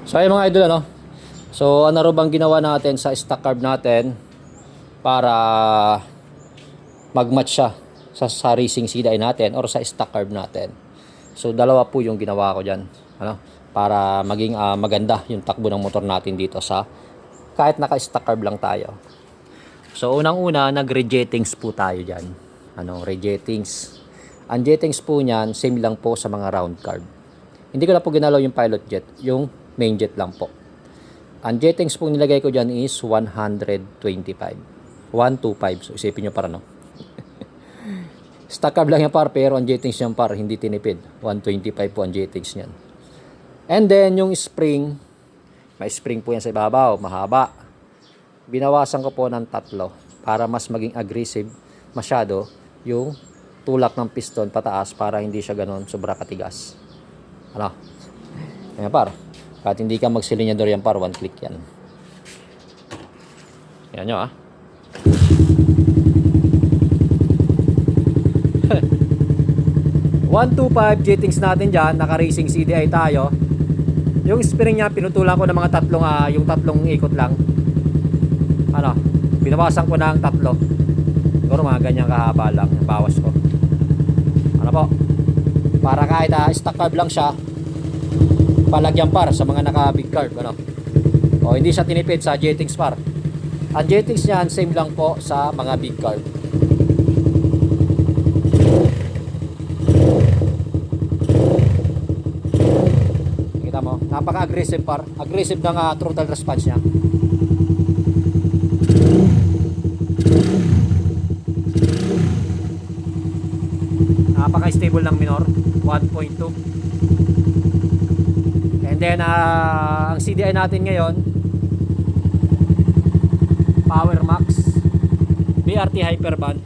So ayun mga idol, ano? So ano ro bang ginawa natin sa stock carb natin para mag-match siya sa racing CDI natin or sa stock carb natin. So dalawa po yung ginawa ko diyan, ano? Para maging maganda yung takbo ng motor natin dito sa kahit naka-stock carb lang tayo. So unang-una, nag-rejettings po tayo diyan. Ano, rejettings. Ang jettings po niyan, same lang po sa mga round carb. Hindi ko na po ginalaw yung pilot jet, yung main jet lang po. Ang jettings po nilagay ko dyan is 125. 125. So isipin nyo para no. Stock carb lang yan par, pero ang jettings niyan par, hindi tinipid. 125 po ang jettings niyan. And then yung spring, may spring po yan sa ibabaw, mahaba. Binawasan ko po ng 3 para mas maging aggressive masyado yung tulak ng piston pataas para hindi siya ganon sobra katigas. Ano? Ayan par. Kahit hindi ka magsilinyador yan par, one click yan. Yan nyo 125 jettings natin dyan, naka racing CDI tayo. Yung spring niya pinutulan ko ng mga yung tatlong ikot lang. Ano, binawasan ko ng 3. Siguro mga ganyan kahaba lang yung bawas ko. Ano po, para kahit stock carb lang siya, palagyan par sa mga naka big carb, ano. O hindi siya tinipid sa jettings par. Ang jettings niyan same lang po sa mga big carb. Kita mo, napaka-aggressive par. Aggressive ng throttle response niya. Napaka-stable ng minor, 1.2. And then ang CDI natin ngayon, Power Max BRT Hyperband.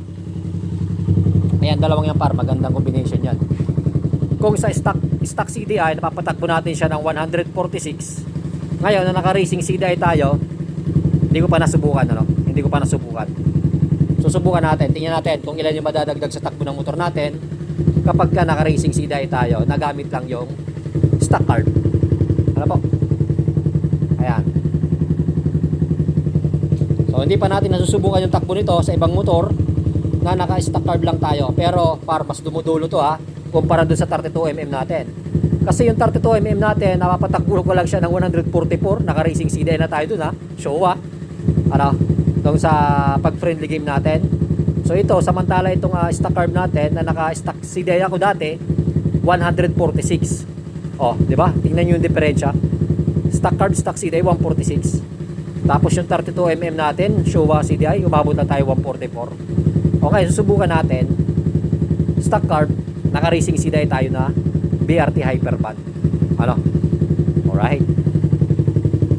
Ayan, dalawang yan par, magandang combination yan. Kung sa stock CDI napapatakbo natin siya ng 146, ngayon na naka racing CDI tayo, hindi ko pa nasubukan, ano? Hindi ko pa nasubukan. Susubukan natin, tingnan natin kung ilan yung madadagdag sa takbo ng motor natin kapag ka naka racing CDI tayo, nagamit lang yung stock carb. Ano po? Ayan. So hindi pa natin nasusubukan yung takbo nito sa ibang motor na naka-stock carb lang tayo. Pero par mas dumudulo to kumpara dun sa 32mm natin. Kasi yung 32mm natin, napapatakbo ko lang siya ng 144, naka-racing CDI na tayo dun Show ano? Dun sa pag-friendly game natin. So ito, samantala itong stock carb natin na naka-stock CDI ako dati, 146. Oh, di ba? Tingnan niyo yung diferensya. Stock carb, stock CDI 146. Tapos yung 32mm natin, Showa CDI, umabot na tayo 144. Okay, susubukan natin. Stock carb, naka-racing CDI tayo na BRT Hyperband. Ano? Alright.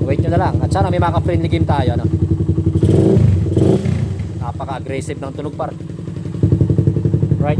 Wait nyo na lang. At sana may maka-friendly game tayo, ano? Napaka-aggressive ng tunog par. Right?